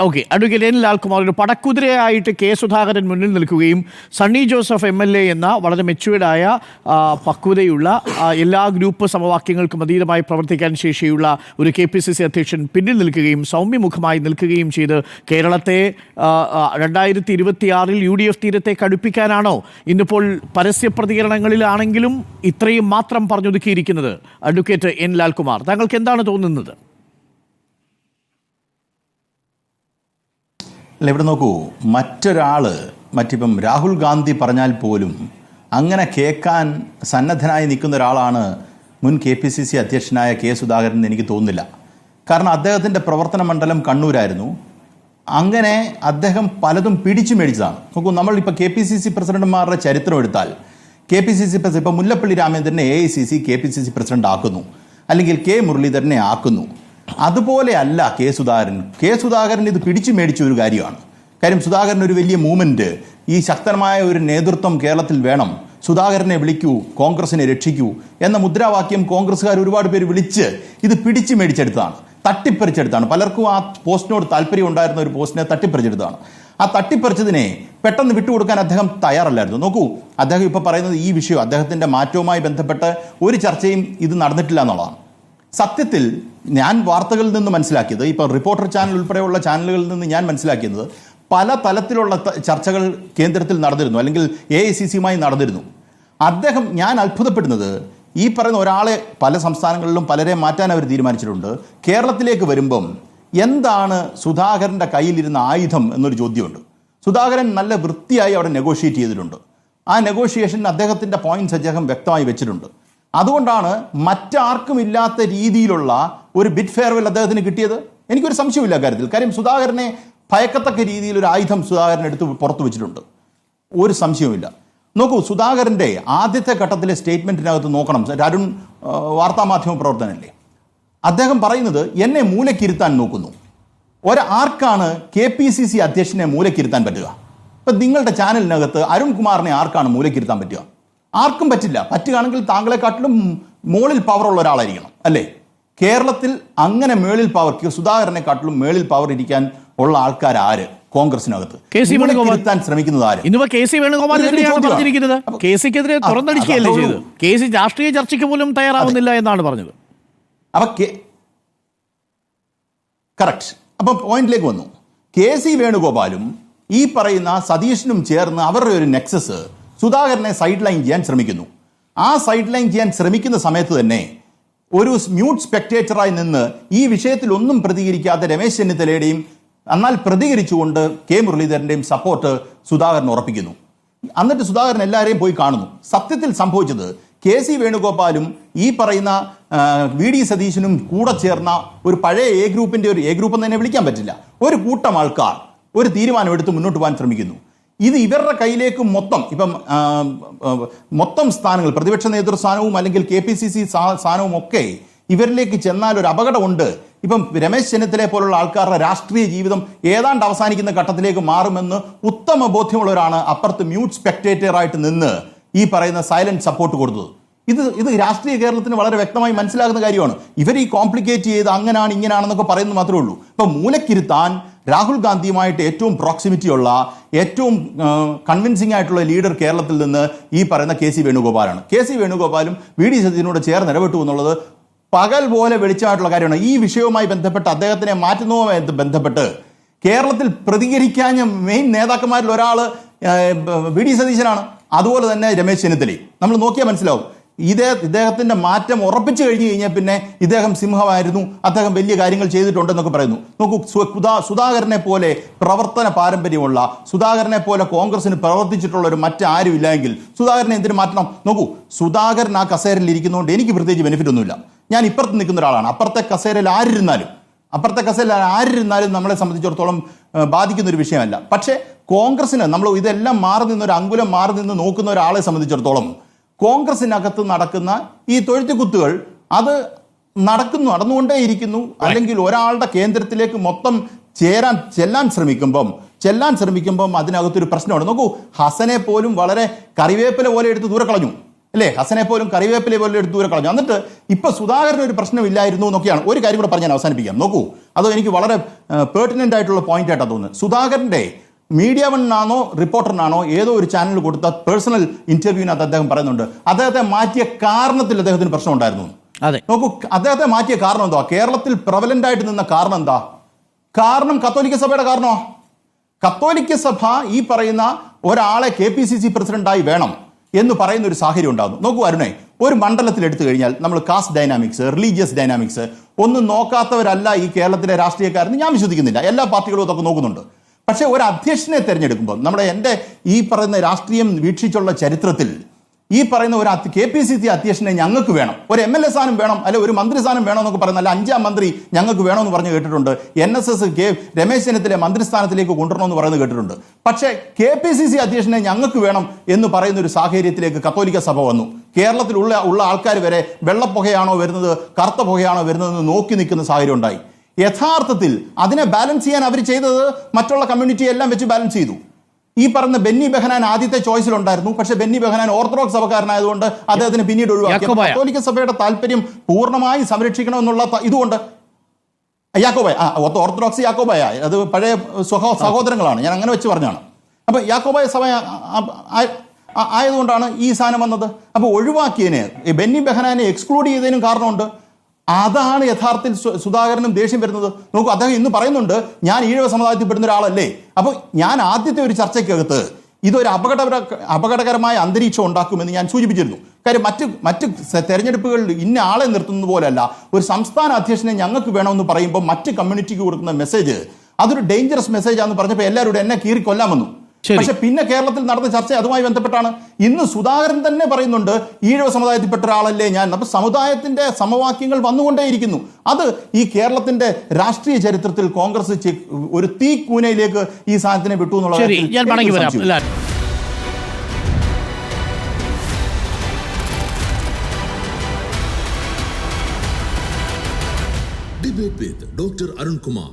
Okay, advocate N Lalkumar, ഒരു പടക്കുതിരയായിട്ട് K Sudhakaran മുന്നിൽ നിൽക്കുകയും സണ്ണി ജോസഫ് MLA എന്ന വളരെ മെച്യൂർഡായ പക്വതയുള്ള എല്ലാ ഗ്രൂപ്പ് സമവാക്യങ്ങൾക്കും അതീതമായി പ്രവർത്തിക്കാൻ ശേഷിയുള്ള ഒരു KPCC അധ്യക്ഷൻ പിന്നിൽ നിൽക്കുകയും സൗമ്യമുഖമായി നിൽക്കുകയും ചെയ്ത് കേരളത്തെ 2026 UDF തീരത്തെ കടുപ്പിക്കാനാണോ ഇന്നിപ്പോൾ പരസ്യ പ്രതികരണങ്ങളിലാണെങ്കിലും ഇത്രയും മാത്രം പറഞ്ഞൊതുക്കിയിരിക്കുന്നത്? അഡ്വക്കേറ്റ് എൻ ലാൽകുമാർ, താങ്കൾക്ക് എന്താണ് തോന്നുന്നത്? അല്ല, ഇവിടെ നോക്കൂ, മറ്റിപ്പം രാഹുൽ ഗാന്ധി പറഞ്ഞാൽ പോലും അങ്ങനെ കേൾക്കാൻ സന്നദ്ധനായി നിൽക്കുന്ന ഒരാളാണ് മുൻ KPCC അധ്യക്ഷനായ കെ സുധാകരൻ എന്ന് എനിക്ക് തോന്നുന്നില്ല. കാരണം അദ്ദേഹത്തിൻ്റെ പ്രവർത്തന മണ്ഡലം കണ്ണൂരായിരുന്നു. അങ്ങനെ അദ്ദേഹം പലതും പിടിച്ചു മേടിച്ചതാണ്. നോക്കൂ, നമ്മളിപ്പോൾ KPCC പ്രസിഡന്റുമാരുടെ ചരിത്രം എടുത്താൽ KPCC പ്രസിഡന്റ് ഇപ്പോൾ മുല്ലപ്പള്ളി രാമചന്ദ്രനെ AICC KPCC പ്രസിഡന്റ് ആക്കുന്നു, അല്ലെങ്കിൽ K മുരളീധരനെ ആക്കുന്നു. അതുപോലെ അല്ല കെ സുധാകരൻ ഇത് പിടിച്ചു മേടിച്ച ഒരു കാര്യമാണ്. കാര്യം സുധാകരൻ ഒരു വലിയ മൂവ്മെന്റ്, ഈ ശക്തമായ ഒരു നേതൃത്വം കേരളത്തിൽ വേണം, സുധാകരനെ വിളിക്കൂ, കോൺഗ്രസിനെ രക്ഷിക്കൂ എന്ന മുദ്രാവാക്യം കോൺഗ്രസ്സുകാർ ഒരുപാട് പേര് വിളിച്ച് ഇത് പിടിച്ചു മേടിച്ചെടുത്താണ്, തട്ടിപ്പറിച്ചെടുത്താണ്. പലർക്കും ആ പോസ്റ്റിനോട് താല്പര്യം ഉണ്ടായിരുന്ന ഒരു പോസ്റ്റിനെ തട്ടിപ്പറിച്ചെടുത്താണ്. ആ തട്ടിപ്പറിച്ചതിനെ പെട്ടെന്ന് വിട്ടുകൊടുക്കാൻ അദ്ദേഹം തയ്യാറല്ലായിരുന്നു. നോക്കൂ, അദ്ദേഹം ഇപ്പോൾ പറയുന്നത് ഈ വിഷയം അദ്ദേഹത്തിൻ്റെ മാറ്റവുമായി ബന്ധപ്പെട്ട് ഒരു ചർച്ചയും ഇത് നടന്നിട്ടില്ല എന്നുള്ളതാണ്. സത്യത്തിൽ ഞാൻ വാർത്തകളിൽ നിന്ന് മനസ്സിലാക്കിയത്, ഇപ്പോൾ റിപ്പോർട്ടർ ചാനൽ ഉൾപ്പെടെയുള്ള ചാനലുകളിൽ നിന്ന് ഞാൻ മനസ്സിലാക്കിയത്, പല തലത്തിലുള്ള ചർച്ചകൾ കേന്ദ്രത്തിൽ നടന്നിരുന്നു, അല്ലെങ്കിൽ AICCയുമായി നടന്നിരുന്നു. ഞാൻ അത്ഭുതപ്പെടുന്നത്, ഈ പറയുന്ന ഒരാളെ പല സംസ്ഥാനങ്ങളിലും പലരെ മാറ്റാൻ അവർ തീരുമാനിച്ചിട്ടുണ്ട്. കേരളത്തിലേക്ക് വരുമ്പം എന്താണ് സുധാകരൻ്റെ കയ്യിലിരുന്ന ആയുധം എന്നൊരു ചോദ്യമുണ്ട്. സുധാകരൻ നല്ല വൃത്തിയായി അവിടെ നെഗോഷിയേറ്റ് ചെയ്തിട്ടുണ്ട്. ആ നെഗോഷിയേഷൻ അദ്ദേഹത്തിൻ്റെ പോയിന്റ്സ് അദ്ദേഹം വ്യക്തമായി വെച്ചിട്ടുണ്ട്. അതുകൊണ്ടാണ് മറ്റാർക്കും ഇല്ലാത്ത രീതിയിലുള്ള ഒരു ബിറ്റ് ഫെയർവെൽ അദ്ദേഹത്തിന് കിട്ടിയത്. എനിക്കൊരു സംശയമില്ല കാര്യത്തിൽ. കാര്യം സുധാകരനെ ഭയക്കത്തക്ക രീതിയിൽ ഒരു ആയുധം സുധാകരൻ എടുത്ത് പുറത്തു വെച്ചിട്ടുണ്ട്, ഒരു സംശയവുമില്ല. നോക്കൂ, സുധാകരൻ്റെ ആദ്യത്തെ ഘട്ടത്തിലെ സ്റ്റേറ്റ്മെൻറ്റിനകത്ത് നോക്കണം. അരുൺ വാർത്താമാധ്യമ പ്രവർത്തനല്ലേ, അദ്ദേഹം പറയുന്നത് എന്നെ മൂലക്കിരുത്താൻ നോക്കുന്നു. ആർക്കാണ് KPCC അധ്യക്ഷനെ മൂലക്കിരുത്താൻ പറ്റുക? ഇപ്പം നിങ്ങളുടെ ചാനലിനകത്ത് അരുൺകുമാറിനെ ആർക്കാണ് മൂലക്കിരുത്താൻ പറ്റുക? ആർക്കും പറ്റില്ല. പറ്റുകയാണെങ്കിൽ താങ്കളെക്കാട്ടിലും മുകളിൽ പവറുള്ള ഒരാളായിരിക്കണം, അല്ലേ? കേരളത്തിൽ അങ്ങനെ മേളിൽ പവർ, സുധാകരനെക്കാട്ടിലും മേളിൽ പവർ ഇരിക്കാൻ ഉള്ള ആൾക്കാർ ആര്? കോൺഗ്രസിനകത്ത് ശ്രമിക്കുന്നത് ആര്? രാഷ്ട്രീയ ചർച്ചയ്ക്ക് പോലും തയ്യാറാവുന്നില്ല എന്നാണ് പറഞ്ഞത്. കറക്റ്റ്. അപ്പൊ പോയിന്റിലേക്ക് വന്നു. KC വേണുഗോപാലും ഈ പറയുന്ന സതീഷിനും ചേർന്ന് അവരുടെ ഒരു നെക്സസ് സുധാകരനെ സൈഡ് ലൈൻ ചെയ്യാൻ ശ്രമിക്കുന്നു. ആ സൈഡ് ലൈൻ ചെയ്യാൻ ശ്രമിക്കുന്ന സമയത്ത് തന്നെ ഒരു മ്യൂട്ട് സ്പെക്ടേറ്ററായി നിന്ന് ഈ വിഷയത്തിൽ ഒന്നും പ്രതികരിക്കാത്ത രമേശ് ചെന്നിത്തലയുടെയും എന്നാൽ പ്രതികരിച്ചുകൊണ്ട് K മുരളീധരന്റെയും സപ്പോർട്ട് സുധാകരൻ ഉറപ്പിക്കുന്നു. എന്നിട്ട് സുധാകരൻ എല്ലാവരെയും പോയി കാണുന്നു. സത്യത്തിൽ സംഭവിച്ചത് KC വേണുഗോപാലും ഈ പറയുന്ന VD സതീശനും കൂടെ ചേർന്ന ഒരു പഴയ എ ഗ്രൂപ്പ് എന്ന് തന്നെ വിളിക്കാൻ പറ്റില്ല, ഒരു കൂട്ടം ആൾക്കാർ ഒരു തീരുമാനമെടുത്ത് മുന്നോട്ട് പോകാൻ ശ്രമിക്കുന്നു. ഇത് ഇവരുടെ കയ്യിലേക്ക് മൊത്തം സ്ഥാനങ്ങൾ, പ്രതിപക്ഷ നേതൃസ്ഥാനവും അല്ലെങ്കിൽ KPCC സ്ഥാനവും ഒക്കെ ഇവരിലേക്ക് ചെന്നാൽ ഒരു അപകടമുണ്ട്. ഇപ്പം രമേശ് ചെന്നിത്തലയെ പോലുള്ള ആൾക്കാരുടെ രാഷ്ട്രീയ ജീവിതം ഏതാണ്ട് അവസാനിക്കുന്ന ഘട്ടത്തിലേക്ക് മാറുമെന്ന് ഉത്തമ ബോധ്യമുള്ളവരാണ് അപ്പുറത്ത് മ്യൂട്ട് സ്പെക്ടേറ്ററായിട്ട് നിന്ന് ഈ പറയുന്ന സൈലന്റ് സപ്പോർട്ട് കൊടുത്തത്. ഇത് രാഷ്ട്രീയ കേരളത്തിന് വളരെ വ്യക്തമായി മനസ്സിലാകുന്ന കാര്യമാണ്. ഇവർ ഈ കോംപ്ലിക്കേറ്റ് ചെയ്ത് അങ്ങനാണ് ഇങ്ങനാണെന്നൊക്കെ പറയുന്നത് മാത്രമേ ഉള്ളൂ. ഇപ്പം മൂലക്കിരുത്താൻ രാഹുൽ ഗാന്ധിയുമായിട്ട് ഏറ്റവും പ്രോക്സിമിറ്റി ഉള്ള, ഏറ്റവും കൺവിൻസിംഗ് ആയിട്ടുള്ള ലീഡർ കേരളത്തിൽ നിന്ന് ഈ പറയുന്ന KC വേണുഗോപാലാണ്. KC വേണുഗോപാലും VD സതീശനോട് ചേർന്ന് ഇടപെട്ടു എന്നുള്ളത് പകൽ പോലെ വെളിച്ചമായിട്ടുള്ള കാര്യമാണ്. ഈ വിഷയവുമായി ബന്ധപ്പെട്ട് അദ്ദേഹത്തിനെ മാറ്റുന്നതുമായി ബന്ധപ്പെട്ട് കേരളത്തിൽ പ്രതികരിക്കാൻ മെയിൻ നേതാക്കന്മാരിൽ ഒരാൾ VD സതീശനാണ്. അതുപോലെ തന്നെ രമേശ് ചെന്നിത്തലയും. നമ്മൾ നോക്കിയാൽ മനസ്സിലാവും. ഇദ്ദേഹത്തിന്റെ മാറ്റം ഉറപ്പിച്ചു കഴിഞ്ഞു കഴിഞ്ഞാൽ പിന്നെ ഇദ്ദേഹം സിംഹമായിരുന്നു, അദ്ദേഹം വലിയ കാര്യങ്ങൾ ചെയ്തിട്ടുണ്ടെന്നൊക്കെ പറയുന്നു. നോക്കൂ, സുധാകരനെ പോലെ പ്രവർത്തന പാരമ്പര്യമുള്ള, സുധാകരനെ പോലെ കോൺഗ്രസിന് പ്രവർത്തിച്ചിട്ടുള്ള ഒരു മറ്റാരും ഇല്ലെങ്കിൽ സുധാകരനെ എന്തിനു മാറ്റണം? നോക്കൂ, സുധാകരൻ ആ കസേരയിൽ ഇരിക്കുന്നതുകൊണ്ട് എനിക്ക് പ്രത്യേകിച്ച് ബെനിഫിറ്റ് ഒന്നുമില്ല. ഞാൻ ഇപ്പുറത്ത് നിൽക്കുന്ന ഒരാളാണ്. അപ്പുറത്തെ കസേരയിൽ ആരിരുന്നാലും നമ്മളെ സംബന്ധിച്ചിടത്തോളം ബാധിക്കുന്ന ഒരു വിഷയമല്ല. പക്ഷേ കോൺഗ്രസിന് നമ്മൾ ഇതെല്ലാം മാറി നിന്ന്, ഒരു അങ്കുലം മാറി നിന്ന് നോക്കുന്ന ഒരാളെ സംബന്ധിച്ചിടത്തോളം കോൺഗ്രസിനകത്ത് നടക്കുന്ന ഈ തൊഴുത്തുകുത്തുകൾ അത് നടന്നുകൊണ്ടേയിരിക്കുന്നു. അല്ലെങ്കിൽ ഒരാളുടെ കേന്ദ്രത്തിലേക്ക് മൊത്തം ചെല്ലാൻ ശ്രമിക്കുമ്പം അതിനകത്തൊരു പ്രശ്നമാണ്. നോക്കൂ, ഹസനെ പോലും വളരെ കറിവേപ്പില പോലെ എടുത്ത് ദൂരെ കളഞ്ഞു. അല്ലേ? ഹസനെ പോലും കറിവേപ്പിലെ പോലും എടുത്ത് ദൂരെ കളഞ്ഞു. എന്നിട്ട് ഇപ്പൊ സുധാകരന് ഒരു പ്രശ്നമില്ലായിരുന്നു എന്നൊക്കെയാണ്. ഒരു കാര്യം കൂടെ പറഞ്ഞ് ഞാൻ അവസാനിപ്പിക്കാം. നോക്കൂ, അത് എനിക്ക് വളരെ പേർട്ടിനന്റ് ആയിട്ടുള്ള പോയിന്റ് ആയിട്ടാണ് തോന്നുന്നത്. സുധാകരന്റെ മീഡിയ വണ്ണാണോ റിപ്പോർട്ടറിനാണോ ഏതോ ഒരു ചാനലിൽ കൊടുത്ത പേഴ്സണൽ ഇന്റർവ്യൂവിനകത്ത് അദ്ദേഹം പറയുന്നുണ്ട് അദ്ദേഹത്തെ മാറ്റിയ കാരണത്തിൽ അദ്ദേഹത്തിന് പ്രശ്നം ഉണ്ടായിരുന്നു. അതെ, നോക്കൂ, അദ്ദേഹത്തെ മാറ്റിയ കാരണം എന്താ? കേരളത്തിൽ പ്രബലന്റ് ആയിട്ട് നിന്ന കാരണം എന്താ? കാരണം കത്തോലിക്ക സഭയുടെ കാരണമോ? കത്തോലിക്ക സഭ ഈ പറയുന്ന ഒരാളെ KPCC പ്രസിഡന്റായി വേണം എന്ന് പറയുന്ന ഒരു സാഹചര്യം ഉണ്ടാകുന്നു. നോക്കൂ അരുണേ, ഒരു മണ്ഡലത്തിൽ എടുത്തു കഴിഞ്ഞാൽ നമ്മൾ കാസ്റ്റ് ഡൈനാമിക്സ്, റിലീജിയസ് ഡൈനാമിക്സ് ഒന്നും നോക്കാത്തവരല്ല ഈ കേരളത്തിലെ രാഷ്ട്രീയക്കാരെന്ന് ഞാൻ വിശ്വസിക്കുന്നില്ല. എല്ലാ പാർട്ടികളും അതൊക്കെ നോക്കുന്നുണ്ട്. പക്ഷേ ഒരു അധ്യക്ഷനെ തിരഞ്ഞെടുക്കുമ്പോൾ എൻ്റെ ഈ പറയുന്ന രാഷ്ട്രീയം വീക്ഷിച്ചുള്ള ചരിത്രത്തിൽ ഈ പറയുന്ന ഒരു KPCC അധ്യക്ഷനെ ഞങ്ങൾക്ക് വേണം, ഒരു MLA സ്ഥാനം വേണം, അല്ലെ ഒരു മന്ത്രി സ്ഥാനം വേണം എന്നൊക്കെ പറയുന്ന, അല്ല 5ാം മന്ത്രി ഞങ്ങൾക്ക് വേണമെന്ന് പറഞ്ഞ് കേട്ടിട്ടുണ്ട്. NSS രമേശ് ചെന്നിത്തല മന്ത്രിസ്ഥാനത്തിലേക്ക് കൊണ്ടുവരണമെന്ന് പറയുന്നത് കേട്ടിട്ടുണ്ട്. പക്ഷേ KPCC അധ്യക്ഷനെ ഞങ്ങൾക്ക് വേണം എന്ന് പറയുന്ന ഒരു സാഹചര്യത്തിലേക്ക് കത്തോലിക്ക സഭ വന്നു. കേരളത്തിലുള്ള ആൾക്കാർ വരെ വെള്ളപ്പുകയാണോ വരുന്നത്, കറുത്ത പുകയാണോ വരുന്നതെന്ന് നോക്കി നിൽക്കുന്ന സാഹചര്യം ഉണ്ടായി. യഥാർത്ഥത്തിൽ അതിനെ ബാലൻസ് ചെയ്യാൻ അവർ ചെയ്തത് മറ്റുള്ള കമ്മ്യൂണിറ്റി എല്ലാം വെച്ച് ബാലൻസ് ചെയ്തു. ഈ പറഞ്ഞ ബെന്നി ബെഹനാൻ ആദ്യത്തെ ചോയ്സിലുണ്ടായിരുന്നു. പക്ഷെ ബെന്നി ബെഹനാൻ ഓർത്തഡോക്സ് സഭക്കാരനായതുകൊണ്ട് അദ്ദേഹത്തിന് പിന്നീട് ഒഴിവാക്കി. കത്തോലിക്ക സഭയുടെ താല്പര്യം പൂർണ്ണമായി സംരക്ഷിക്കണമെന്നുള്ള ഇതുകൊണ്ട് യാക്കോബായ ഓർത്തഡോക്സ് യാക്കോബായ അത് പഴയ സഹോദരങ്ങളാണ്, ഞാൻ അങ്ങനെ വെച്ച് പറഞ്ഞാണ്. അപ്പൊ യാക്കോബായ സഭ ആയതുകൊണ്ടാണ് ഈ സാധനം വന്നത്. അപ്പൊ ഒഴിവാക്കിയതിന് ബെന്നി ബെഹനാനെ എക്സ്ക്ലൂഡ് ചെയ്തതിനും കാരണമുണ്ട്. അതാണ് യഥാർത്ഥത്തിൽ സുധാകരനും ദേഷ്യം വരുന്നത്. നോക്കൂ, അദ്ദേഹം ഇന്ന് പറയുന്നുണ്ട് ഞാൻ ഈഴവ സമുദായത്തിൽപ്പെടുന്ന ഒരാളല്ലേ. അപ്പോൾ ഞാൻ ആദ്യത്തെ ഒരു ചർച്ചയ്ക്കകത്ത് ഇതൊരു അപകടകരമായ അന്തരീക്ഷം ഉണ്ടാക്കുമെന്ന് ഞാൻ സൂചിപ്പിച്ചിരുന്നു. കാര്യം മറ്റ് തെരഞ്ഞെടുപ്പുകളിൽ ഇന്ന ആളെ നിർത്തുന്നത് പോലെയല്ല, ഒരു സംസ്ഥാന അധ്യക്ഷനെ ഞങ്ങൾക്ക് വേണമെന്ന് പറയുമ്പോൾ മറ്റ് കമ്മ്യൂണിറ്റിക്ക് കൊടുക്കുന്ന മെസ്സേജ് അതൊരു ഡേഞ്ചറസ് മെസ്സേജാണെന്ന് പറഞ്ഞപ്പോൾ എല്ലാവരും എന്നെ കീറി കൊല്ലാമെന്നു. പക്ഷെ പിന്നെ കേരളത്തിൽ നടന്ന ചർച്ച അതുമായി ബന്ധപ്പെട്ടാണ്. ഇന്ന് സുധാകരൻ തന്നെ പറയുന്നുണ്ട് ഈഴവ സമുദായത്തിൽപ്പെട്ട ഒരാളല്ലേ ഞാൻ. അപ്പൊ സമുദായത്തിന്റെ സമവാക്യങ്ങൾ വന്നുകൊണ്ടേയിരിക്കുന്നു. അത് ഈ കേരളത്തിന്റെ രാഷ്ട്രീയ ചരിത്രത്തിൽ കോൺഗ്രസ് ഒരു തീക്കൂനയിലേക്ക് ഈ സാധനത്തിനെ വിട്ടു എന്നുള്ളത് ഞാൻ മടങ്ങി വരാം. Debate with Dr. Arun Kumar.